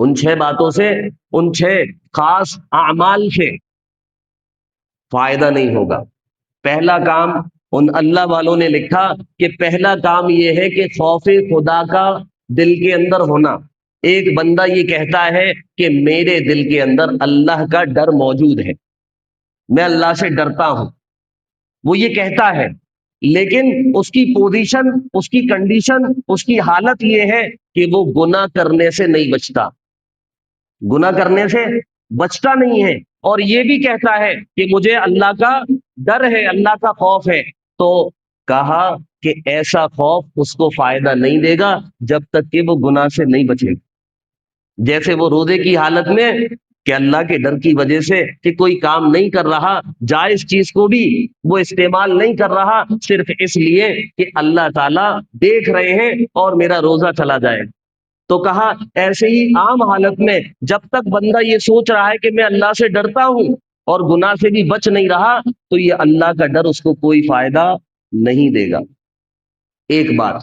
ان 6 باتوں سے، ان 6 خاص اعمال سے فائدہ نہیں ہوگا۔ پہلا کام، ان اللہ والوں نے لکھا کہ پہلا کام یہ ہے کہ خوف خدا کا دل کے اندر ہونا۔ ایک بندہ یہ کہتا ہے کہ میرے دل کے اندر اللہ کا ڈر موجود ہے، میں اللہ سے ڈرتا ہوں، وہ یہ کہتا ہے، لیکن اس کی پوزیشن، اس کی کنڈیشن، اس کی حالت یہ ہے کہ وہ گناہ کرنے سے نہیں بچتا، گناہ کرنے سے بچتا نہیں ہے، اور یہ بھی کہتا ہے کہ مجھے اللہ کا ڈر ہے، اللہ کا خوف ہے۔ تو کہا کہ ایسا خوف اس کو فائدہ نہیں دے گا جب تک کہ وہ گناہ سے نہیں بچے گا۔ جیسے وہ روزے کی حالت میں کہ اللہ کے ڈر کی وجہ سے کہ کوئی کام نہیں کر رہا، جائز چیز کو بھی وہ استعمال نہیں کر رہا، صرف اس لیے کہ اللہ تعالیٰ دیکھ رہے ہیں اور میرا روزہ چلا جائے۔ تو کہا ایسے ہی عام حالت میں جب تک بندہ یہ سوچ رہا ہے کہ میں اللہ سے ڈرتا ہوں اور گناہ سے بھی بچ نہیں رہا، تو یہ اللہ کا ڈر اس کو کوئی فائدہ نہیں دے گا۔ ایک بات۔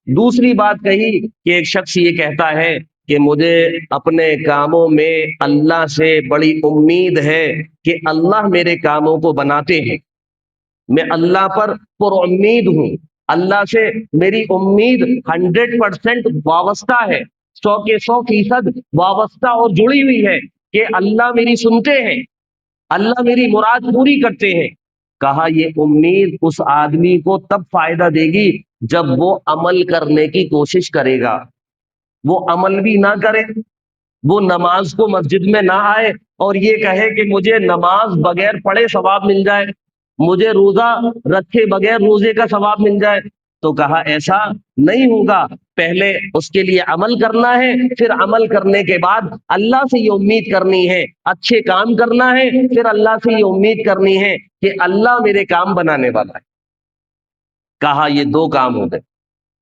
دوسری بات کہی کہ ایک شخص یہ کہتا ہے کہ مجھے اپنے کاموں میں اللہ سے بڑی امید ہے کہ اللہ میرے کاموں کو بناتے ہیں، میں اللہ پر پر امید ہوں، اللہ سے میری امید 100% وابستہ ہے، 100% وابستہ اور جڑی ہوئی ہے کہ اللہ میری سنتے ہیں، اللہ میری مراد پوری کرتے ہیں۔ کہا یہ امید اس آدمی کو تب فائدہ دے گی جب وہ عمل کرنے کی کوشش کرے گا۔ وہ عمل بھی نہ کرے، وہ نماز کو مسجد میں نہ آئے اور یہ کہے کہ مجھے نماز بغیر پڑھے ثواب مل جائے، مجھے روزہ رکھے بغیر روزے کا ثواب مل جائے، تو کہا ایسا نہیں ہوگا۔ پہلے اس کے لیے عمل کرنا ہے، پھر عمل کرنے کے بعد اللہ سے یہ امید کرنی ہے، اچھے کام کرنا ہے، پھر اللہ سے یہ امید کرنی ہے کہ اللہ میرے کام بنانے والا ہے۔ کہا یہ 2 کام ہو گئے۔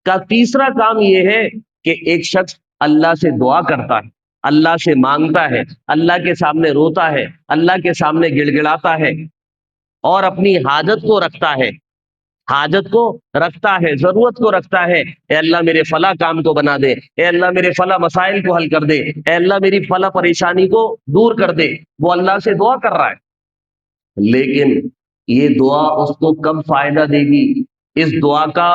کا تیسرا کام یہ ہے کہ ایک شخص اللہ سے دعا کرتا ہے، اللہ سے مانگتا ہے، اللہ کے سامنے روتا ہے، اللہ کے سامنے گڑ گڑاتا ہے اور اپنی حاجت کو رکھتا ہے، حاجت کو رکھتا ہے، ضرورت کو رکھتا ہے، اے اللہ میرے فلاں کام کو بنا دے، اے اللہ میرے فلاں مسائل کو حل کر دے، اے اللہ میری فلاں پریشانی کو دور کر دے۔ وہ اللہ سے دعا کر رہا ہے، لیکن یہ دعا اس کو کب فائدہ دے گی؟ اس دعا کا،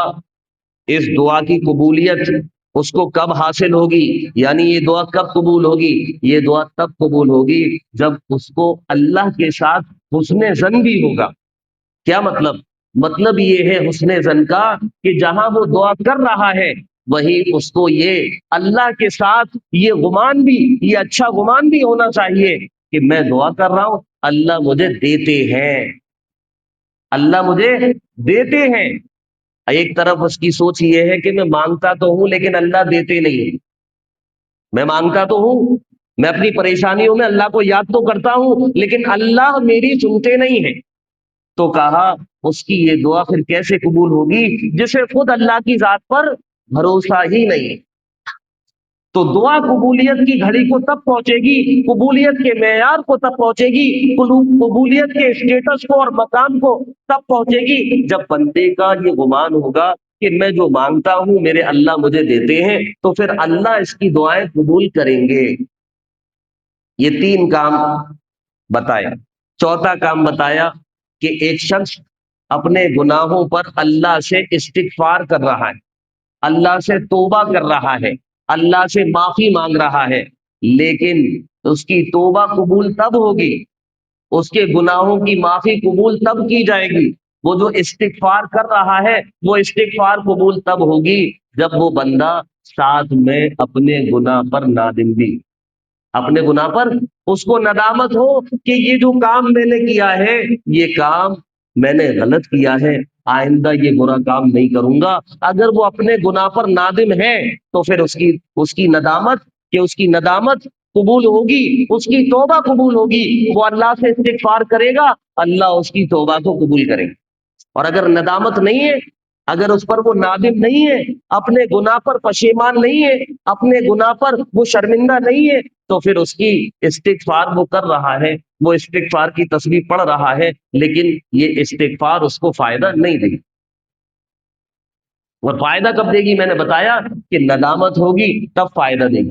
اس دعا کی قبولیت اس کو کب حاصل ہوگی؟ یعنی یہ دعا کب قبول ہوگی؟ یہ دعا تب قبول ہوگی جب اس کو اللہ کے ساتھ حسن ظن بھی ہوگا۔ کیا مطلب؟ مطلب یہ ہے حسن ظن کا کہ جہاں وہ دعا کر رہا ہے وہیں اس کو یہ اللہ کے ساتھ یہ گمان بھی، یہ اچھا گمان بھی ہونا چاہیے کہ میں دعا کر رہا ہوں، اللہ مجھے دیتے ہیں، اللہ مجھے دیتے ہیں۔ ایک طرف اس کی سوچ یہ ہے کہ میں مانگتا تو ہوں لیکن اللہ دیتے نہیں، میں مانگتا تو ہوں، میں اپنی پریشانیوں میں اللہ کو یاد تو کرتا ہوں لیکن اللہ میری سنتے نہیں ہیں۔ تو کہا اس کی یہ دعا پھر کیسے قبول ہوگی جسے خود اللہ کی ذات پر بھروسہ ہی نہیں؟ تو دعا قبولیت کی گھڑی کو تب پہنچے گی، قبولیت کے معیار کو تب پہنچے گی، قبولیت کے اسٹیٹس کو اور مقام کو تب پہنچے گی جب بندے کا یہ گمان ہوگا کہ میں جو مانگتا ہوں میرے اللہ مجھے دیتے ہیں، تو پھر اللہ اس کی دعائیں قبول کریں گے۔ یہ 3 کام بتایا۔ چوتھا کام بتایا کہ ایک شخص اپنے گناہوں پر اللہ سے استغفار کر رہا ہے، اللہ سے توبہ کر رہا ہے، اللہ سے معافی مانگ رہا ہے، لیکن اس کی توبہ قبول تب ہوگی، اس کے گناہوں کی معافی قبول تب کی جائے گی، وہ جو استغفار کر رہا ہے وہ استغفار قبول تب ہوگی جب وہ بندہ ساتھ میں اپنے گناہ پر نادم بھی، اپنے گناہ پر اس کو ندامت ہو کہ یہ جو کام میں نے کیا ہے یہ کام میں نے غلط کیا ہے، آئندہ یہ برا کام نہیں کروں گا۔ اگر وہ اپنے گناہ پر نادم ہے تو پھر اس کی ندامت، کہ اس کی ندامت قبول ہوگی، اس کی توبہ قبول ہوگی، وہ اللہ سے استغفار کرے گا، اللہ اس کی توبہ کو قبول کرے گا۔ اور اگر ندامت نہیں ہے، اگر اس پر وہ نادم نہیں ہے، اپنے گناہ پر پشیمان نہیں ہے، اپنے گناہ پر وہ شرمندہ نہیں ہے، تو پھر اس کی استغفار وہ کر رہا ہے، وہ استغفار کی تسبیح پڑھ رہا ہے، لیکن یہ استغفار اس کو فائدہ نہیں دے گی۔ اور فائدہ کب دے گی؟ میں نے بتایا کہ ندامت ہوگی تب فائدہ دے گی۔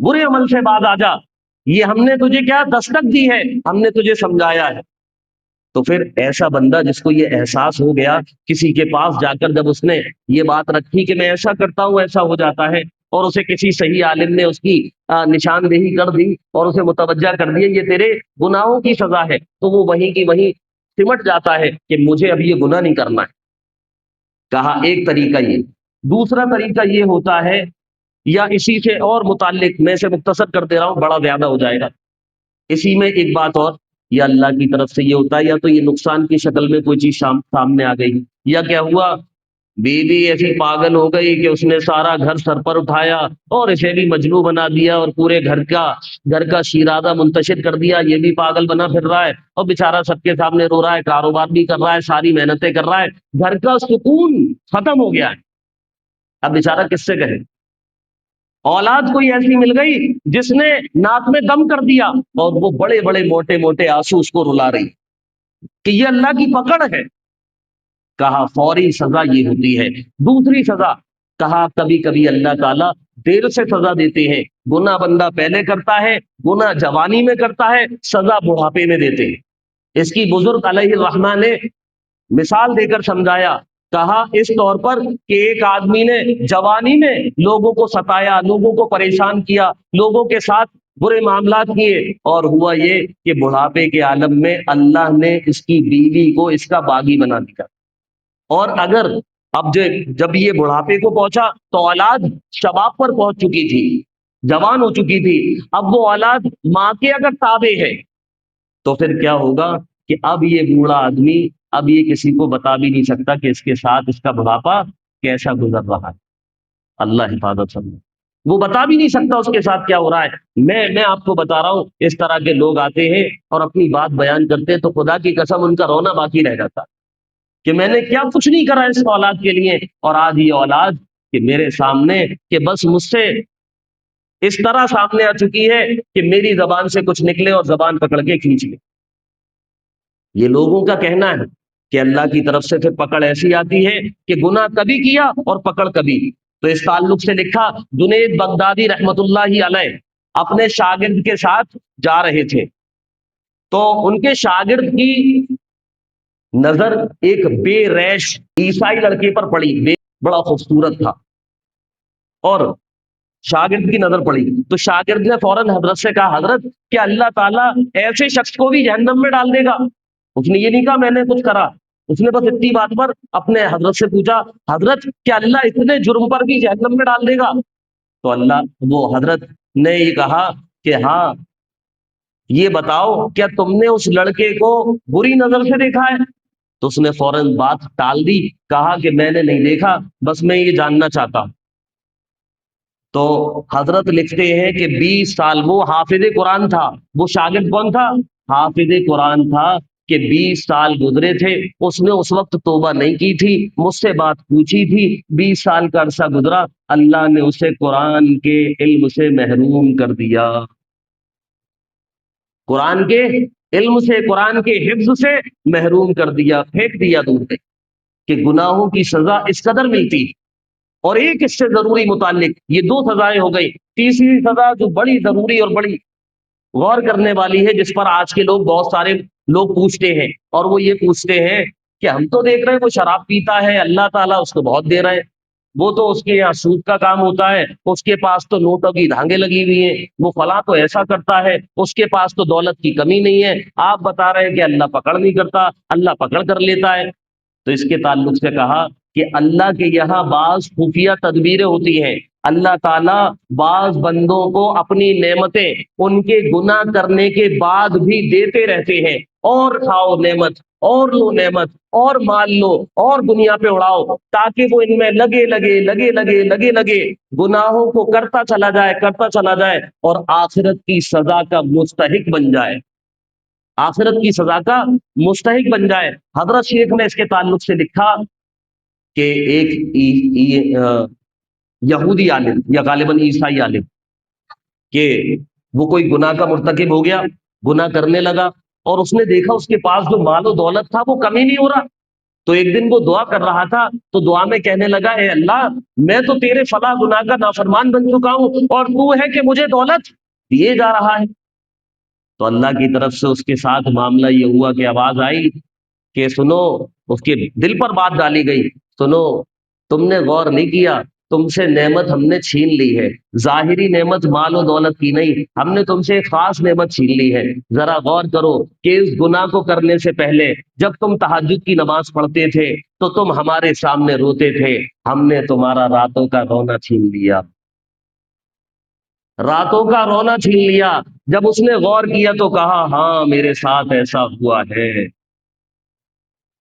برے عمل سے باز آ جا، یہ ہم نے تجھے کیا دستک دی ہے، ہم نے تجھے سمجھایا ہے۔ تو پھر ایسا بندہ جس کو یہ احساس ہو گیا، کسی کے پاس جا کر جب اس نے یہ بات رکھی کہ میں ایسا کرتا ہوں ایسا ہو جاتا ہے، اور اسے کسی صحیح عالم نے اس کی نشاندہی کر دی اور اسے متوجہ کر دیا یہ تیرے گناہوں کی سزا ہے، تو وہ وہیں کی وہیں سمٹ جاتا ہے کہ مجھے اب یہ گناہ نہیں کرنا ہے۔ کہا ایک طریقہ یہ، دوسرا طریقہ یہ ہوتا ہے، یا اسی سے اور متعلق میں اسے مختصر کر دے رہا ہوں، بڑا زیادہ ہو جائے گا، اسی میں ایک بات اور، یا اللہ کی طرف سے یہ ہوتا ہے، یا تو یہ نقصان کی شکل میں کوئی چیز سامنے آ گئی، یا کیا ہوا، بیوی ایسی پاگل ہو گئی کہ اس نے سارا گھر سر پر اٹھایا اور اسے بھی مجنون بنا دیا، اور پورے گھر کا شیرازہ منتشر کر دیا، یہ بھی پاگل بنا پھر رہا ہے، اور بےچارا سب کے سامنے رو رہا ہے، کاروبار بھی کر رہا ہے، ساری محنتیں کر رہا ہے، گھر کا سکون ختم ہو گیا ہے، اب بےچارا کس سے کہے؟ اولاد کوئی ایسی مل گئی جس نے ناک میں دم کر دیا، اور وہ بڑے بڑے موٹے موٹے آنسو اس کو رلا رہی کہ یہ اللہ کی پکڑ ہے۔ کہا فوری سزا یہ ہوتی ہے۔ دوسری سزا، کہا کبھی کبھی اللہ تعالیٰ دیر سے سزا دیتے ہیں، گناہ بندہ پہلے کرتا ہے، گناہ جوانی میں کرتا ہے، سزا بڑھاپے میں دیتے ہیں۔ اس کی بزرگ علیہ الرحمٰ نے مثال دے کر سمجھایا، کہا اس طور پر کہ ایک آدمی نے جوانی میں لوگوں کو ستایا، لوگوں کو پریشان کیا، لوگوں کے ساتھ برے معاملات کیے، اور ہوا یہ کہ بڑھاپے کے عالم میں اللہ نے اس کی بیوی کو اس کا باغی بنا دیا، اور اگر اب جب یہ بڑھاپے کو پہنچا تو اولاد شباب پر پہنچ چکی تھی، جوان ہو چکی تھی، اب وہ اولاد ماں کے اگر تابع ہے تو پھر کیا ہوگا کہ اب یہ بوڑھا آدمی اب یہ کسی کو بتا بھی نہیں سکتا کہ اس کے ساتھ اس کا بڑھاپا کیسا گزر رہا ہے، اللہ حفاظت سمجھ، وہ بتا بھی نہیں سکتا اس کے ساتھ کیا ہو رہا ہے۔ میں آپ کو بتا رہا ہوں، اس طرح کے لوگ آتے ہیں اور اپنی بات بیان کرتے ہیں تو خدا کی قسم ان کا رونا باقی رہ جاتا کہ میں نے کیا کچھ نہیں کرا اس اولاد کے لیے، اور آج یہ اولاد کہ میرے سامنے کہ بس مجھ سے اس طرح سامنے آ چکی ہے کہ میری زبان سے کچھ نکلے اور زبان پکڑ کے کھینچ لے۔ یہ لوگوں کا کہنا ہے کہ اللہ کی طرف سے پھر پکڑ ایسی آتی ہے کہ گناہ کبھی کیا اور پکڑ کبھی۔ تو اس تعلق سے لکھا، جنید بغدادی رحمت اللہ علیہ اپنے شاگرد کے ساتھ جا رہے تھے، تو ان کے شاگرد کی نظر ایک بے ریش عیسائی لڑکے پر پڑی، بڑا خوبصورت تھا، اور شاگرد کی نظر پڑی تو شاگرد نے فوراً حضرت سے کہا، حضرت کیا اللہ تعالیٰ ایسے شخص کو بھی جہنم میں ڈال دے گا؟ اس نے یہ نہیں کہا میں نے کچھ کرا، اس نے بس اتنی بات پر اپنے حضرت سے پوچھا، حضرت کیا اللہ اتنے جرم پر بھی جہنم میں ڈال دے گا؟ تو وہ حضرت نے یہ کہا کہ ہاں، یہ بتاؤ کیا تم نے اس لڑکے کو بری نظر سے دیکھا ہے؟ تو اس نے فوراً بات ٹال دی، کہا کہ میں نے نہیں دیکھا، بس میں یہ جاننا چاہتا ہوں۔ تو حضرت لکھتے ہیں کہ 20 سال وہ حافظ قرآن تھا، وہ شاگرد کون تھا؟ حافظ قرآن تھا، کہ 20 سال گزرے تھے، اس نے اس وقت توبہ نہیں کی تھی، مجھ سے بات پوچھی تھی، 20 سال کا عرصہ گزرا، اللہ نے اسے قرآن کے علم سے محروم کر دیا، قرآن کے علم سے، قرآن کے حفظ سے محروم کر دیا، پھینک دیا دور پہ، کہ گناہوں کی سزا اس قدر ملتی۔ اور ایک اس سے ضروری متعلق، یہ 2 سزائیں ہو گئی، تیسری سزا جو بڑی ضروری اور بڑی غور کرنے والی ہے، جس پر آج کے لوگ بہت سارے لوگ پوچھتے ہیں، اور وہ یہ پوچھتے ہیں کہ ہم تو دیکھ رہے ہیں وہ شراب پیتا ہے، اللہ تعالیٰ اس کو بہت دے رہے ہیں، وہ تو اس کے یہاں سود کا کام ہوتا ہے، اس کے پاس تو نوٹوں کی دھانگیں لگی ہوئی ہیں، وہ فلاں تو ایسا کرتا ہے، اس کے پاس تو دولت کی کمی نہیں ہے، آپ بتا رہے ہیں کہ اللہ پکڑ نہیں کرتا، اللہ پکڑ کر لیتا ہے۔ تو اس کے تعلق سے کہا کہ اللہ کے یہاں بعض خفیہ تدبیریں ہوتی ہیں، اللہ تعالیٰ بعض بندوں کو اپنی نعمتیں ان کے گناہ کرنے کے بعد بھی دیتے رہتے ہیں، اور کھاؤ نعمت، اور لو نعمت، اور مال لو، اور دنیا پہ اڑاؤ، تاکہ وہ ان میں لگے لگے لگے لگے لگے لگے گناہوں کو کرتا چلا جائے، کرتا چلا جائے، اور آخرت کی سزا کا مستحق بن جائے، آخرت کی سزا کا مستحق بن جائے۔ حضرت شیخ نے اس کے تعلق سے لکھا کہ ایک یہودی عالم یا غالباً عیسائی عالم، کہ وہ کوئی گناہ کا مرتکب ہو گیا، گناہ کرنے لگا، اور اس نے دیکھا اس کے پاس جو مال و دولت تھا وہ کمی نہیں ہو رہا، تو ایک دن وہ دعا کر رہا تھا تو دعا میں کہنے لگا اے اللہ میں تو تیرے فلاں گناہ کا نافرمان بن چکا ہوں اور تو ہے کہ مجھے دولت دیے جا رہا ہے۔ تو اللہ کی طرف سے اس کے ساتھ معاملہ یہ ہوا کہ آواز آئی کہ سنو، اس کے دل پر بات ڈالی گئی، سنو تم نے غور نہیں کیا، تم سے نعمت ہم نے چھین لی ہے، ظاہری نعمت مال و دولت کی نہیں، ہم نے تم سے ایک خاص نعمت چھین لی ہے۔ ذرا غور کرو کہ اس گناہ کو کرنے سے پہلے جب تم تہجد کی نماز پڑھتے تھے تو تم ہمارے سامنے روتے تھے، ہم نے تمہارا راتوں کا رونا چھین لیا، راتوں کا رونا چھین لیا۔ جب اس نے غور کیا تو کہا ہاں میرے ساتھ ایسا ہوا ہے۔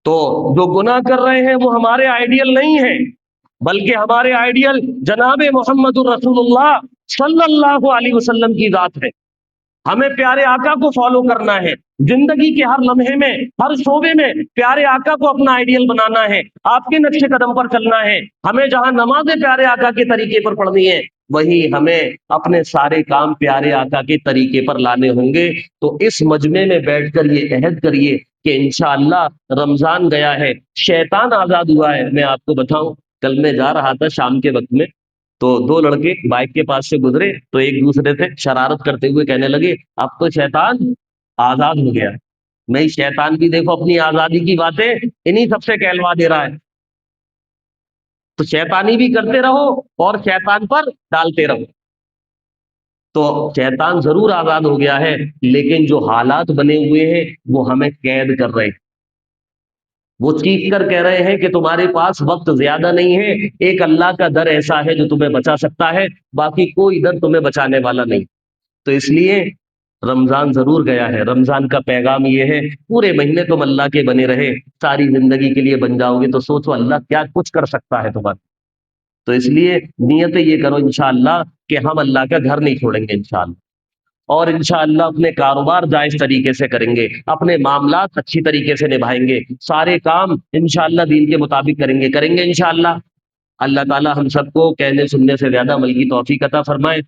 تو جو گناہ کر رہے ہیں وہ ہمارے آئیڈیل نہیں ہیں، بلکہ ہمارے آئیڈیل جناب محمد الرسول اللہ صلی اللہ علیہ وسلم کی ذات ہے۔ ہمیں پیارے آقا کو فالو کرنا ہے، زندگی کے ہر لمحے میں، ہر شعبے میں پیارے آقا کو اپنا آئیڈیل بنانا ہے، آپ کے نقش قدم پر چلنا ہے۔ ہمیں جہاں نمازیں پیارے آقا کے طریقے پر پڑھنی ہے، وہی ہمیں اپنے سارے کام پیارے آقا کے طریقے پر لانے ہوں گے۔ تو اس مجمع میں بیٹھ کر یہ عہد کریے کہ انشاءاللہ رمضان گیا ہے، شیطان آزاد ہوا ہے۔ میں آپ کو بتاؤں، کل میں جا رہا تھا شام کے وقت میں، تو دو لڑکے بائک کے پاس سے گزرے تو ایک دوسرے سے شرارت کرتے ہوئے کہنے لگے اب تو شیطان آزاد ہو گیا۔ نہیں، شیطان بھی دیکھو اپنی آزادی کی باتیں انہی سب سے کہلوا دے رہا ہے۔ تو شیطانی بھی کرتے رہو اور شیطان پر ڈالتے رہو۔ تو شیطان ضرور آزاد ہو گیا ہے، لیکن جو حالات بنے ہوئے ہیں وہ ہمیں قید کر رہے ہیں۔ وہ چیخ کر کہہ رہے ہیں کہ تمہارے پاس وقت زیادہ نہیں ہے، ایک اللہ کا در ایسا ہے جو تمہیں بچا سکتا ہے، باقی کوئی در تمہیں بچانے والا نہیں۔ تو اس لیے رمضان ضرور گیا ہے۔ رمضان کا پیغام یہ ہے پورے مہینے تم اللہ کے بنے رہے، ساری زندگی کے لیے بن جاؤ گے تو سوچو اللہ کیا کچھ کر سکتا ہے تمہارا۔ تو اس لیے نیت یہ کرو انشاءاللہ کہ ہم اللہ کا گھر نہیں چھوڑیں گے انشاءاللہ، اور انشاءاللہ اپنے کاروبار جائز طریقے سے کریں گے، اپنے معاملات اچھی طریقے سے نبھائیں گے، سارے کام انشاءاللہ دین کے مطابق کریں گے انشاءاللہ۔ اللہ تعالی ہم سب کو کہنے سننے سے زیادہ عمل کی توفیق عطا فرمائے۔